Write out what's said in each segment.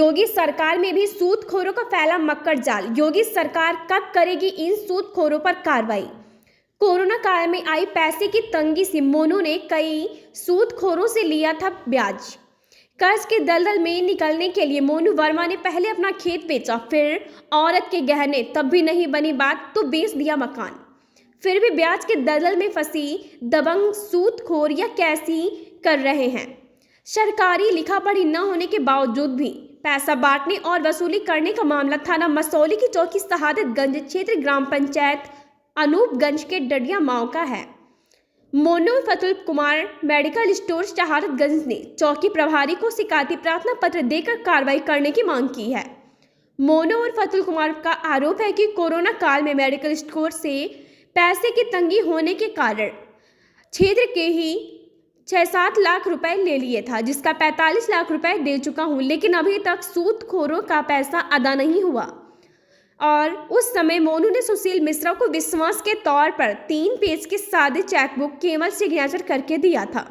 योगी सरकार में भी सूदखोरों का फैला मक्कर जाल। योगी सरकार कब करेगी इन सूदखोरों पर कार्रवाई? कोरोना काल में आई पैसे की तंगी से मोनू ने कई सूदखोरों से लिया था ब्याज। कर्ज के दलदल में निकलने के लिए मोनू वर्मा ने पहले अपना खेत बेचा, फिर औरत के गहने, तब भी नहीं बनी बात तो बेच दिया मकान। फिर भी ब्याज के दलदल में फंसी दबंग सूदखोर या कैसी कर रहे हैं। सरकारी लिखा पढ़ी न होने के बावजूद भी पैसा बांटने और वसूली करने का मामला थाना मसौली की चौकी शहादतगंज क्षेत्र ग्राम पंचायत अनूपगंज के डडिया माओ का है। मोनू फतुल कुमार मेडिकल स्टोर शहादतगंज ने चौकी प्रभारी को शिकायती प्रार्थना पत्र देकर कार्रवाई करने की मांग की है। मोनू और फतुल कुमार का आरोप है कि कोरोना काल में मेडिकल स्टोर से पैसे की तंगी होने के कारण क्षेत्र के ही 6-7 लाख रुपए ले लिए था, जिसका 45 लाख रुपए दे चुका हूं, लेकिन अभी तक सूदखोरों का पैसा अदा नहीं हुआ। और उस समय मोनू ने सुशील मिश्रा को विश्वास के तौर पर 3 पेज के सादे चेकबुक केवल सिग्नेचर करके दिया था,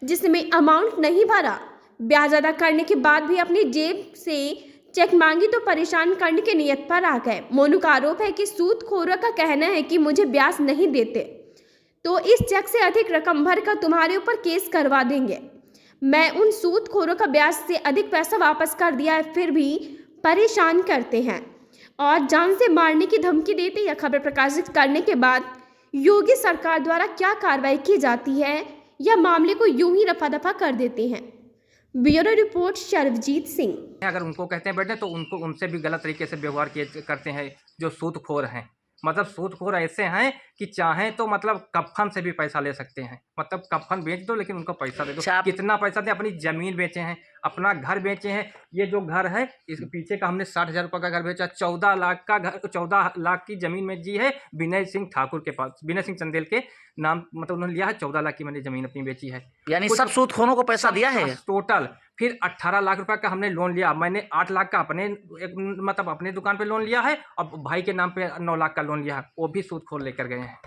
जिसमें अमाउंट नहीं भरा। ब्याज अदा करने के बाद भी अपनी जेब से चेक मांगी तो परेशान करने की नियत पर आ गए। मोनू का आरोप है कि सूदखोरों का कहना है कि मुझे ब्याज नहीं देते तो इस चेक से अधिक रकम भरकर तुम्हारे ऊपर केस करवा देंगे। मैं उन सूदखोरों का ब्याज से अधिक पैसा वापस कर दिया है, फिर भी परेशान करते हैं और जान से मारने की धमकी देते। यह खबर प्रकाशित करने के बाद योगी सरकार द्वारा क्या कार्रवाई की जाती है या मामले को यूं ही रफा दफा कर देते हैं। Bureau report Sarvjeet Singh. अगर उनको कहते हैं बैठने तो उनको उनसे भी गलत तरीके से व्यवहार किए करते हैं जो सूदखोर हैं। मतलब सूदखोर ऐसे हैं कि चाहें तो मतलब कफन से भी पैसा ले सकते हैं। मतलब कफन बेच दो लेकिन उनको पैसा दे दो। कितना पैसा दे? अपनी ज़मीन बेचे हैं, अपना घर बेचे हैं। ये जो घर है इसके पीछे का हमने 60,000 रुपये का घर बेचा। 14 लाख का घर, 14 लाख की ज़मीन में जी है विनय सिंह ठाकुर के पास, विनय सिंह चंदेल के नाम। मतलब उन्होंने लिया है 14 लाख की मैंने ज़मीन अपनी बेची है। यानी सब सूदखोरों को पैसा दिया है टोटल। फिर 18 लाख रुपए का हमने लोन लिया। मैंने 8 लाख का अपने दुकान पे लोन लिया है और भाई के नाम पे 9 लाख का लोन लिया है। वो भी सूदखोर लेकर गए हैं।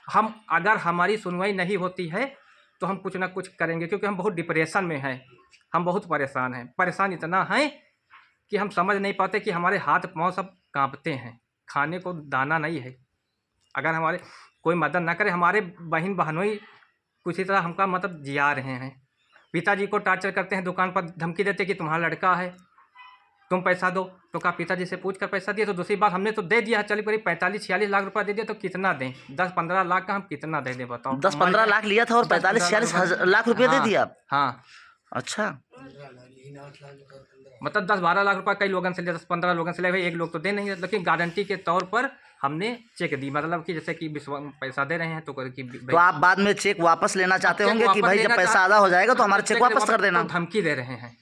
हम अगर हमारी सुनवाई नहीं होती है तो हम कुछ ना कुछ करेंगे, क्योंकि हम बहुत डिप्रेशन में हैं। हम बहुत परेशान हैं। परेशान इतना हैं कि हम समझ नहीं पाते कि हमारे हाथ पाँव सब कांपते हैं। खाने को दाना नहीं है। अगर हमारे कोई मदद ना करे, हमारे बहन बहनोई किसी तरह हमका मतलब जिया रहे हैं। पिताजी को टार्चर करते हैं, दुकान पर धमकी देते कि तुम्हारा लड़का है, तुम पैसा दो। तो कहा पिताजी से पूछ कर पैसा दिया। तो दूसरी बात हमने तो दे दिया, चलिए करीब 45-46 लाख रुपया दे दिया। तो कितना दें? 10-15 लाख का हम कितना दे दें बताओ? 10-15 लाख लिया था और 45-46 लाख रुपये दे दिया। हाँ। अच्छा, मतलब 10-12 लाख रुपया कई लोगों से लिया, 10-15 लोगों से लिया। भाई एक लोग तो दे नहीं, लेकिन गारंटी के तौर पर हमने चेक दी। मतलब कि जैसे कि पैसा दे रहे हैं तो आप बाद में चेक वापस लेना चाहते होंगे कि भाई जब पैसा आधा हो जाएगा तो हमारा चेक वापस कर देना। धमकी दे रहे हैं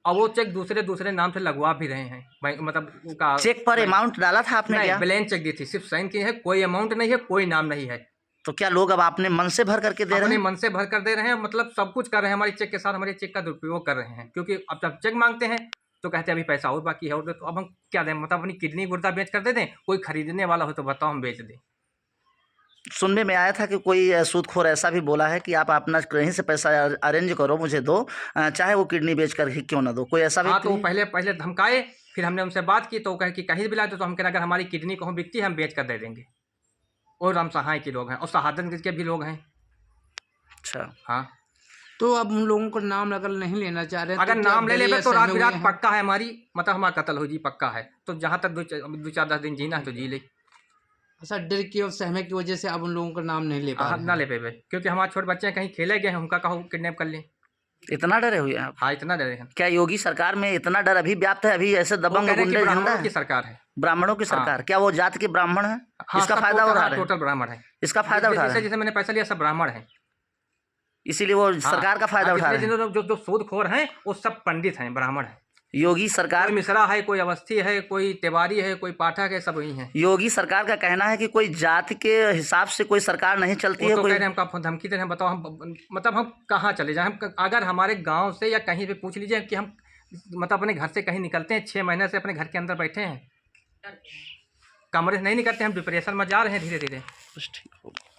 और वो चेक दूसरे नाम से लगवा भी रहे हैं। मतलब चेक पर अमाउंट डाला था आपने? क्या ब्लैंक चेक दी थी, सिर्फ साइन की है, कोई अमाउंट नहीं है, कोई नाम नहीं है। तो क्या लोग अब आपने मन से भर करके दे रहे हैं? मन से भर कर दे रहे हैं। मतलब सब कुछ कर रहे हैं हमारे चेक के साथ, हमारे चेक का दुरुपयोग कर रहे हैं। क्योंकि अब जब चेक मांगते हैं तो कहते हैं अभी पैसा और बाकी है, और तो अब हम क्या दें? मतलब अपनी किडनी गुर्दा बेच कर दे दें? कोई खरीदने वाला हो तो बताओ, हम बेच दें। सुनने में आया था कि कोई सूदखोर ऐसा भी बोला है कि आप अपना कहीं से पैसा अरेंज करो, मुझे दो, चाहे वो किडनी बेच कर ही क्यों ना दो। कोई ऐसा भी? हाँ, तो पहले धमकाए, फिर हमने उनसे बात की तो वो कहे कि कहीं भी ला दो। तो हम कह अगर हमारी किडनी को हम बिकती है हम बेच कर दे देंगे। और हम सहाय के लोग हैं और शहादतगंज के भी लोग हैं। अच्छा, हाँ। तो अब उन लोगों को नाम अगर नहीं लेना चाह रहे, अगर नाम ले लेंगे तो रात बिरात पक्का है हमारी, मतलब हमारा कत्ल हो जी पक्का है। तो जहाँ तक 2-4-10 दिन जीना है तो जी ले। अच्छा, डर की और सहमे की वजह से अब उन लोगों का नाम नहीं ले पा रहे? ना ले पे, क्योंकि हमारे छोटे बच्चे कहीं खेले गए हैं, उनका कहो किडनैप कर लें। इतना डरे हुए आप? हाँ, इतना डरे हैं। क्या योगी सरकार में इतना डर अभी व्याप्त है? अभी ऐसे दबंग गुंडे ब्राह्मणों की सरकार है। ब्राह्मणों की सरकार? क्या वो जात के ब्राह्मण है? हाँ, इसका फायदा उठा रहे हैं? टोटल ब्राह्मण है। इसका फायदा उठा रहे हैं? जैसे मैंने पैसा लिया सब ब्राह्मण है, इसीलिए वो सरकार का फायदा उठा रहे हैं। जो सूदखोर हैं वो सब पंडित हैं, ब्राह्मण हैं। योगी सरकार, कोई मिश्रा है, कोई अवस्थी है, कोई तिवारी है, कोई पाठक है, सब वही हैं। योगी सरकार का कहना है कि कोई जात के हिसाब से कोई सरकार नहीं चलती है। तो कह रहे हैं हमका धमकी दे रहे हैं। बताओ हम मतलब हम कहाँ चले जाएं? हम अगर हमारे गांव से या कहीं पे पूछ लीजिए कि हम मतलब अपने घर से कहीं निकलते हैं, 6 महीने से अपने घर के अंदर बैठे हैं, कमरे से नहीं निकलते, हम डिप्रेशन में जा रहे हैं धीरे धीरे। ठीक होगा।